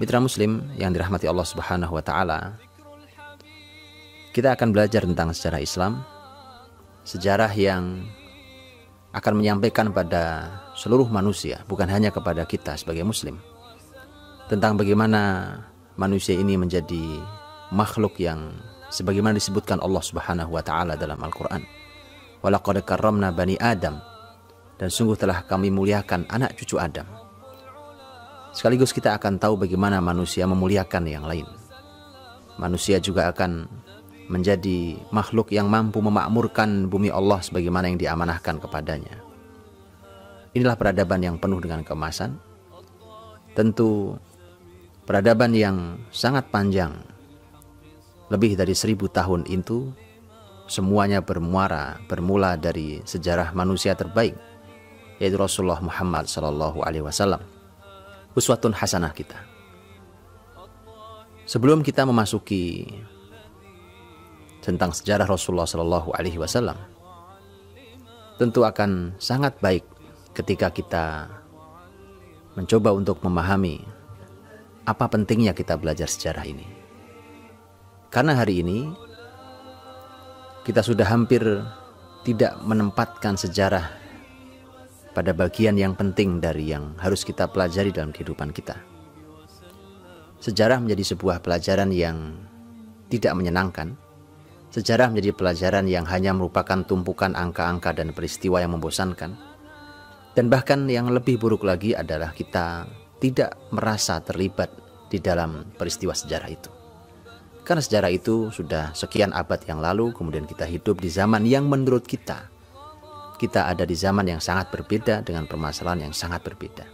Mitra Muslim yang dirahmati Allah Subhanahu wa Ta'ala, kita akan belajar tentang sejarah Islam, sejarah yang akan menyampaikan pada seluruh manusia, bukan hanya kepada kita sebagai Muslim, tentang bagaimana manusia ini menjadi makhluk yang sebagaimana disebutkan Allah Subhanahu wa Ta'ala dalam Al-Quran. Walaqad karramna bani Adam, dan sungguh telah kami muliakan anak cucu Adam. Sekaligus kita akan tahu bagaimana manusia memuliakan yang lain. Manusia juga akan menjadi makhluk yang mampu memakmurkan bumi Allah sebagaimana yang diamanahkan kepadanya. Inilah peradaban yang penuh dengan keemasan. Tentu peradaban yang sangat panjang, lebih dari 1000 tahun itu, semuanya bermula dari sejarah manusia terbaik, yaitu Rasulullah Muhammad SAW, uswatun hasanah kita. Sebelum kita memasuki tentang sejarah Rasulullah SAW, tentu akan sangat baik ketika kita mencoba untuk memahami apa pentingnya kita belajar sejarah ini. Karena hari ini kita sudah hampir tidak menempatkan sejarah pada bagian yang penting dari yang harus kita pelajari dalam kehidupan kita. Sejarah menjadi sebuah pelajaran yang tidak menyenangkan. Sejarah menjadi pelajaran yang hanya merupakan tumpukan angka-angka dan peristiwa yang membosankan. Dan bahkan yang lebih buruk lagi adalah kita tidak merasa terlibat di dalam peristiwa sejarah itu. Karena sejarah itu sudah sekian abad yang lalu, kemudian kita hidup di zaman yang menurut kita ada di zaman yang sangat berbeda dengan permasalahan yang sangat berbeda.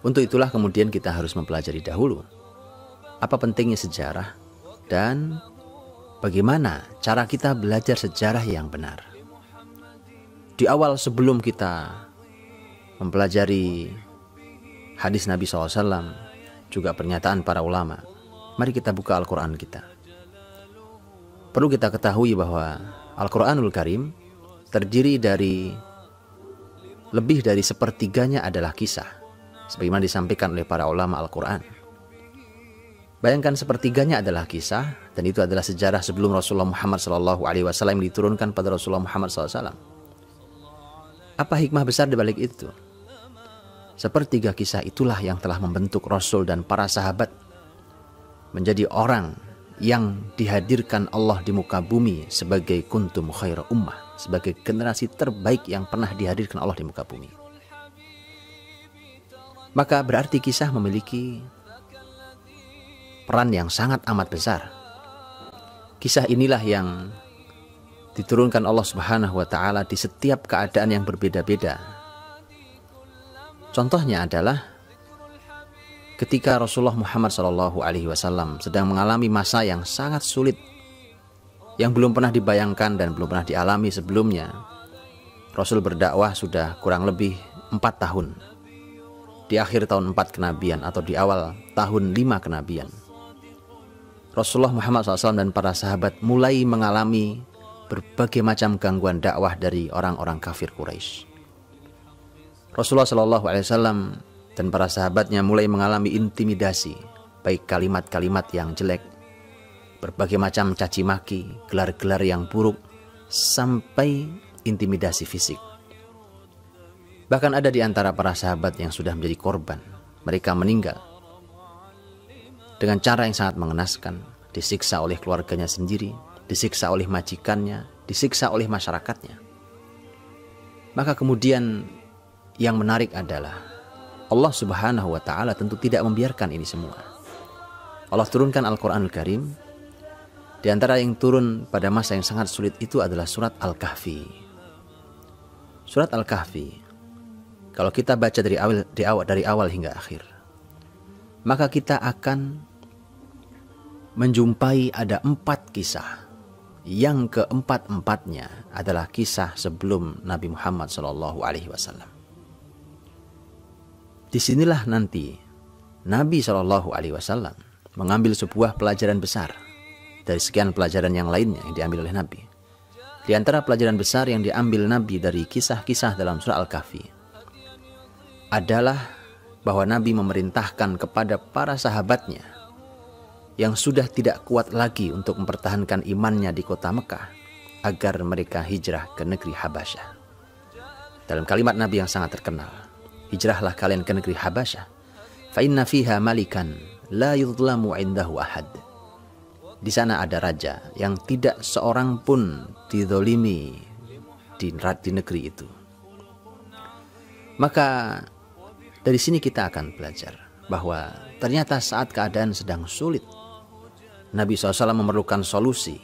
Untuk itulah kemudian kita harus mempelajari dahulu apa pentingnya sejarah dan bagaimana cara kita belajar sejarah yang benar. Di awal sebelum kita mempelajari hadis Nabi SAW, juga pernyataan para ulama, mari kita buka Al-Quran kita. Perlu kita ketahui bahwa Al-Quranul Karim terdiri dari lebih dari sepertiganya adalah kisah, sebagaimana disampaikan oleh para ulama Al-Quran. Bayangkan, sepertiganya adalah kisah, dan itu adalah sejarah sebelum Rasulullah Muhammad SAW yang diturunkan pada Rasulullah Muhammad SAW. Apa hikmah besar di balik itu? Sepertiga kisah itulah yang telah membentuk Rasul dan para sahabat menjadi orang yang dihadirkan Allah di muka bumi sebagai kuntum khaira ummah, sebagai generasi terbaik yang pernah dihadirkan Allah di muka bumi. Maka berarti kisah memiliki peran yang sangat amat besar. Kisah inilah yang diturunkan Allah Subhanahu wa Ta'ala di setiap keadaan yang berbeda-beda. Contohnya adalah ketika Rasulullah Muhammad SAW sedang mengalami masa yang sangat sulit, yang belum pernah dibayangkan dan belum pernah dialami sebelumnya. Rasul berdakwah sudah kurang lebih 4 tahun. Di akhir tahun 4 kenabian atau di awal tahun 5 kenabian, Rasulullah Muhammad SAW dan para sahabat mulai mengalami berbagai macam gangguan dakwah dari orang-orang kafir Quraisy. Rasulullah SAW dan para sahabatnya mulai mengalami intimidasi, baik kalimat-kalimat yang jelek, berbagai macam caci maki, gelar-gelar yang buruk, sampai intimidasi fisik. Bahkan ada di antara para sahabat yang sudah menjadi korban. Mereka meninggal dengan cara yang sangat mengenaskan, disiksa oleh keluarganya sendiri, disiksa oleh majikannya, disiksa oleh masyarakatnya. Maka kemudian yang menarik adalah Allah Subhanahu wa Ta'ala tentu tidak membiarkan ini semua. Allah turunkan Al-Quranul Karim. Di antara yang turun pada masa yang sangat sulit itu adalah surat Al-Kahfi. Surat Al-Kahfi, kalau kita baca dari awal hingga akhir, maka kita akan menjumpai ada 4 kisah. Yang keempat-empatnya adalah kisah sebelum Nabi Muhammad SAW. Disinilah nanti Nabi SAW mengambil sebuah pelajaran besar dari sekian pelajaran yang lainnya yang diambil oleh Nabi. Di antara pelajaran besar yang diambil Nabi dari kisah-kisah dalam surah Al-Kahfi adalah bahwa Nabi memerintahkan kepada para sahabatnya yang sudah tidak kuat lagi untuk mempertahankan imannya di kota Mekah agar mereka hijrah ke negeri Habasyah. Dalam kalimat Nabi yang sangat terkenal, hijrahlah kalian ke negeri Habasyah, fa inna fiha malikan la yudlamu indahu ahad. Di sana ada raja yang tidak seorang pun dizolimi di negeri itu. Maka dari sini kita akan belajar bahwa ternyata saat keadaan sedang sulit, Nabi SAW memerlukan solusi,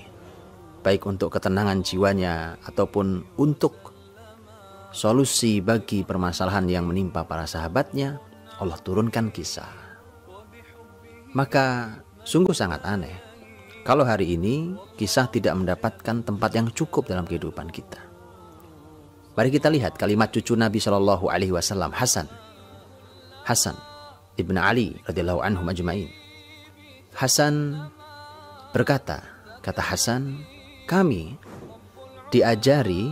baik untuk ketenangan jiwanya ataupun untuk solusi bagi permasalahan yang menimpa para sahabatnya. Allah turunkan kisah. Maka sungguh sangat aneh kalau hari ini kisah tidak mendapatkan tempat yang cukup dalam kehidupan kita. Mari kita lihat kalimat cucu Nabi SAW, Hasan ibn Ali radhiyallahu anhum ajma'in. Hasan berkata, kata Hasan, kami diajari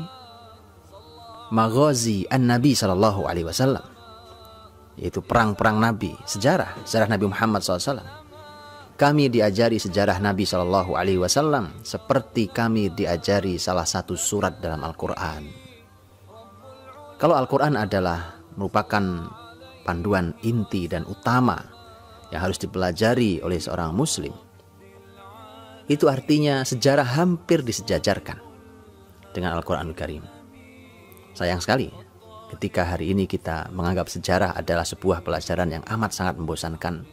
maghazi an-Nabi SAW, yaitu perang-perang Nabi, sejarah Nabi Muhammad SAW. Kami diajari sejarah Nabi SAW seperti kami diajari salah satu surat dalam Al-Quran. Kalau Al-Quran adalah merupakan panduan inti dan utama yang harus dipelajari oleh seorang muslim, itu artinya sejarah hampir disejajarkan dengan Al-Quranul Karim. Sayang sekali ketika hari ini kita menganggap sejarah adalah sebuah pelajaran yang amat sangat membosankan.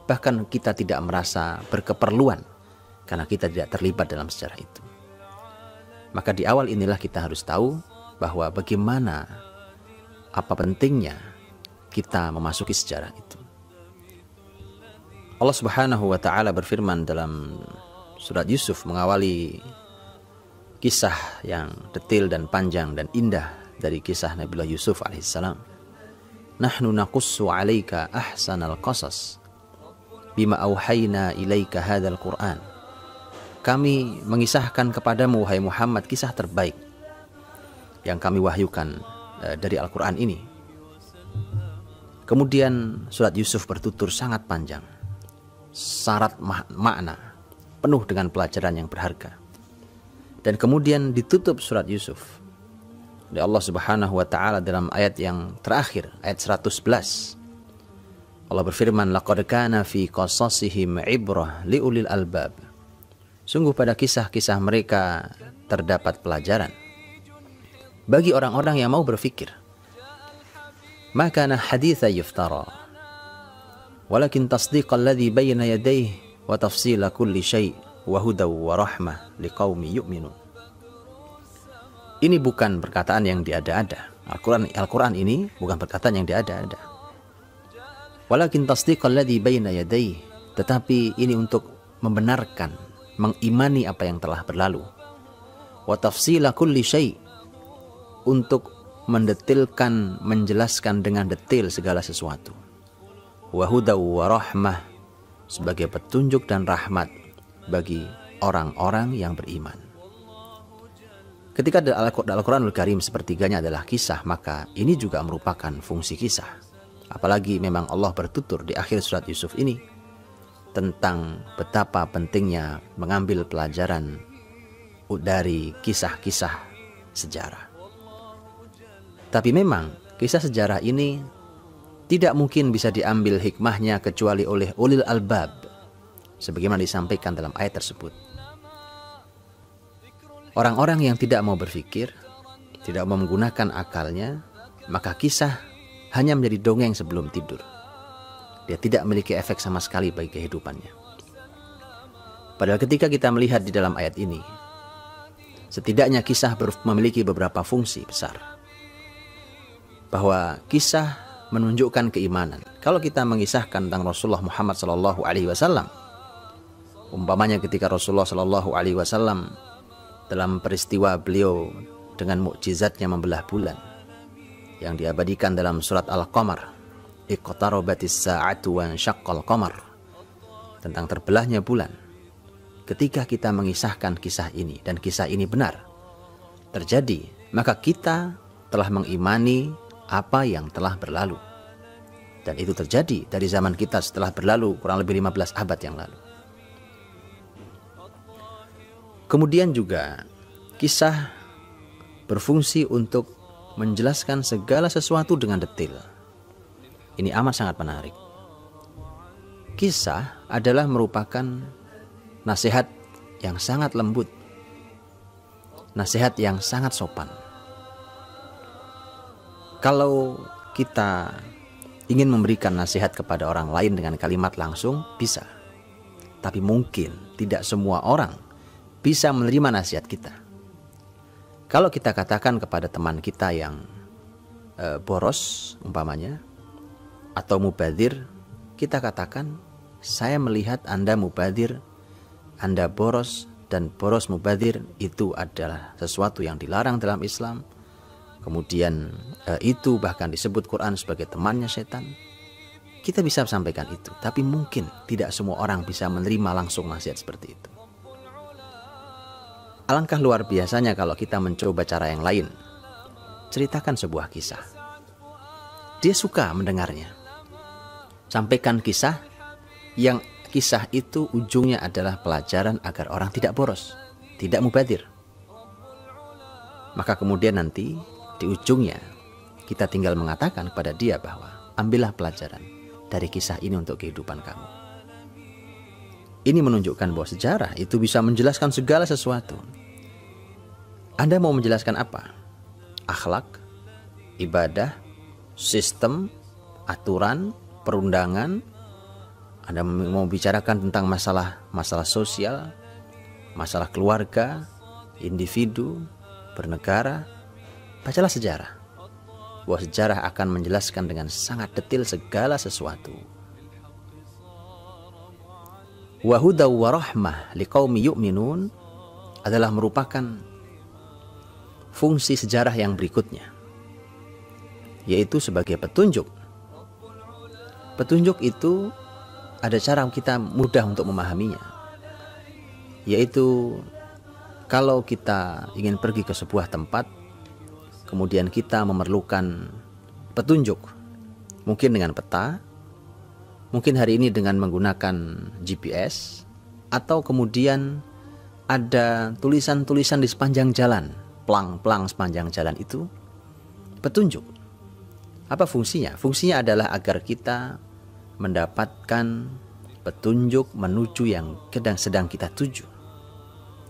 Bahkan kita tidak merasa berkeperluan karena kita tidak terlibat dalam sejarah itu. Maka di awal inilah kita harus tahu bahwa bagaimana, apa pentingnya kita memasuki sejarah itu. Allah Subhanahu wa ta'ala berfirman dalam surat Yusuf mengawali kisah yang detail dan panjang dan indah dari kisah Nabiullah Yusuf alaihissalam. Nahnu naqussu 'alaika ahsanal qasas bima auhayna ilaika hadzal Qur'an. Kami mengisahkan kepadamu wahai Muhammad kisah terbaik yang kami wahyukan dari Al-Qur'an ini. Kemudian surat Yusuf bertutur sangat panjang, syarat makna, penuh dengan pelajaran yang berharga. Dan kemudian ditutup surat Yusuf oleh Allah Subhanahu wa ta'ala dalam ayat yang terakhir, ayat 111. Allah berfirman, laqad kana fi qasasihim ibrah liulil albab. Sungguh pada kisah-kisah mereka terdapat pelajaran bagi orang-orang yang mau berfikir. Ma kana haditha yuftara walakin tasdiqal ladzi bayna yadayhi wa tafsila kulli syai' wa hudaw wa rahmah liqaumi yu'minun. Ini bukan perkataan yang diada-ada. Al-Quran ini bukan perkataan yang diada-ada. Walakin tasdiqal ladzi baina yadayhi, tetapi ini untuk membenarkan, mengimani apa yang telah berlalu. Wa tafsila kulli syai', untuk mendetilkan, menjelaskan dengan detail segala sesuatu. Wa hudaw wa rahmah, sebagai petunjuk dan rahmat bagi orang-orang yang beriman. Ketika Al-Quranul Karim sepertiganya adalah kisah, maka ini juga merupakan fungsi kisah. Apalagi memang Allah bertutur di akhir surat Yusuf ini tentang betapa pentingnya mengambil pelajaran dari kisah-kisah sejarah. Tapi memang kisah sejarah ini tidak mungkin bisa diambil hikmahnya kecuali oleh ulil albab, sebagaimana disampaikan dalam ayat tersebut. Orang-orang yang tidak mau berpikir, tidak mau menggunakan akalnya, maka kisah hanya menjadi dongeng sebelum tidur. Dia tidak memiliki efek sama sekali bagi kehidupannya. Padahal ketika kita melihat di dalam ayat ini, setidaknya kisah memiliki beberapa fungsi besar. Bahwa kisah menunjukkan keimanan. Kalau kita mengisahkan tentang Rasulullah Muhammad SAW, umpamanya ketika Rasulullah SAW dalam peristiwa beliau dengan mukjizatnya membelah bulan, yang diabadikan dalam surat Al-Qamar, iqtarabatis sa'atu wa syaqqal qamar, tentang terbelahnya bulan. Ketika kita mengisahkan kisah ini dan kisah ini benar terjadi, maka kita telah mengimani apa yang telah berlalu. Dan itu terjadi dari zaman kita setelah berlalu kurang lebih 15 abad yang lalu. Kemudian juga kisah berfungsi untuk menjelaskan segala sesuatu dengan detail. Ini amat sangat menarik. Kisah adalah merupakan nasihat yang sangat lembut, nasihat yang sangat sopan. Kalau kita ingin memberikan nasihat kepada orang lain dengan kalimat langsung, bisa. Tapi mungkin tidak semua orang bisa menerima nasihat kita. Kalau kita katakan kepada teman kita yang boros umpamanya, atau mubadzir, kita katakan, saya melihat Anda mubadzir, Anda boros, dan boros mubadzir itu adalah sesuatu yang dilarang dalam Islam. Kemudian itu bahkan disebut Quran sebagai temannya setan. Kita bisa sampaikan itu, tapi mungkin tidak semua orang bisa menerima langsung nasihat seperti itu. Alangkah luar biasanya kalau kita mencoba cara yang lain. Ceritakan sebuah kisah. Dia suka mendengarnya. Sampaikan kisah yang kisah itu ujungnya adalah pelajaran agar orang tidak boros, tidak mubadzir. Maka kemudian nanti di ujungnya kita tinggal mengatakan kepada dia bahwa ambillah pelajaran dari kisah ini untuk kehidupan kamu. Ini menunjukkan bahwa sejarah itu bisa menjelaskan segala sesuatu. Anda mau menjelaskan apa? Akhlak, ibadah, sistem, aturan, perundangan. Anda mau bicarakan tentang masalah sosial, masalah keluarga, individu, bernegara. Bacalah sejarah. Bahwa sejarah akan menjelaskan dengan sangat detail segala sesuatu. Wa hudaw wa rahmah liqaumi yu'minun adalah merupakan fungsi sejarah yang berikutnya, yaitu sebagai petunjuk. Petunjuk itu ada cara kita mudah untuk memahaminya, yaitu kalau kita ingin pergi ke sebuah tempat, kemudian kita memerlukan petunjuk, mungkin dengan peta, mungkin hari ini dengan menggunakan GPS, atau kemudian ada tulisan-tulisan di sepanjang jalan, pelang-pelang sepanjang jalan itu petunjuk. Apa fungsinya? Fungsinya adalah agar kita mendapatkan petunjuk menuju yang sedang kita tuju.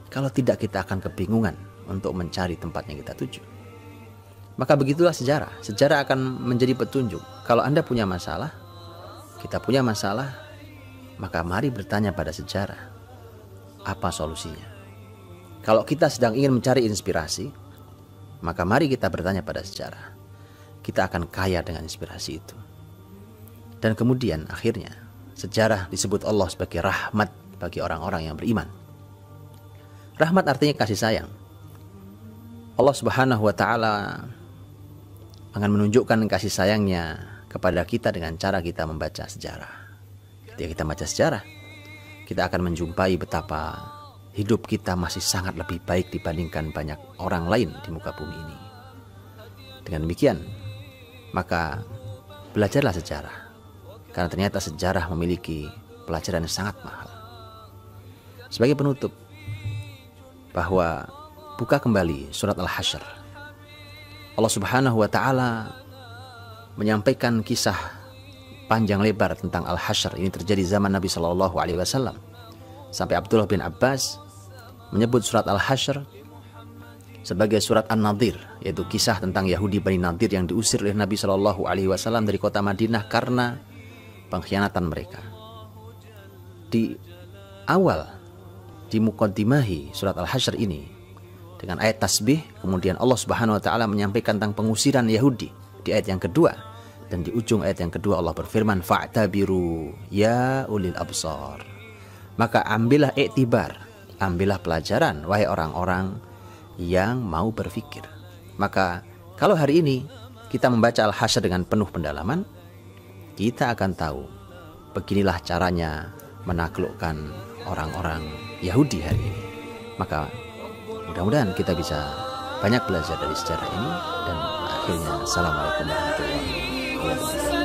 Kalau tidak, kita akan kebingungan untuk mencari tempat yang kita tuju. Maka begitulah sejarah. Sejarah akan menjadi petunjuk. Kalau Anda punya masalah, kita punya masalah, maka mari bertanya pada sejarah, apa solusinya? Kalau kita sedang ingin mencari inspirasi, maka mari kita bertanya pada sejarah. Kita akan kaya dengan inspirasi itu. Dan kemudian akhirnya sejarah disebut Allah sebagai rahmat bagi orang-orang yang beriman. Rahmat artinya kasih sayang. Allah Subhanahu wa ta'ala akan menunjukkan kasih sayangnya kepada kita dengan cara kita membaca sejarah. Ketika kita membaca sejarah, kita akan menjumpai betapa hidup kita masih sangat lebih baik dibandingkan banyak orang lain di muka bumi ini. Dengan demikian, maka belajarlah sejarah, karena ternyata sejarah memiliki pelajaran yang sangat mahal. Sebagai penutup, bahwa buka kembali surat Al-Hasyr. Allah Subhanahu wa ta'ala menyampaikan kisah panjang lebar tentang Al-Hasyr. Ini terjadi zaman Nabi SAW. Sampai Abdullah bin Abbas menyebut surat Al-Hasyr sebagai surat An-Nadir, yaitu kisah tentang Yahudi Bani Nadir yang diusir oleh Nabi SAW dari kota Madinah karena pengkhianatan mereka. Di awal, di muqaddimahi surat Al-Hasyr ini dengan ayat tasbih, kemudian Allah Subhanahu wa ta'ala menyampaikan tentang pengusiran Yahudi di ayat yang kedua, dan di ujung ayat yang kedua Allah berfirman, fa'tabiru ya ulil absar. Maka ambillah iktibar, ambillah pelajaran wahai orang-orang yang mau berpikir. Maka kalau hari ini kita membaca Al-Hasyr dengan penuh pendalaman, kita akan tahu beginilah caranya menaklukkan orang-orang Yahudi hari ini. Maka mudah-mudahan kita bisa banyak belajar dari sejarah ini, dan akhirnya assalamualaikum warahmatullahi wabarakatuh.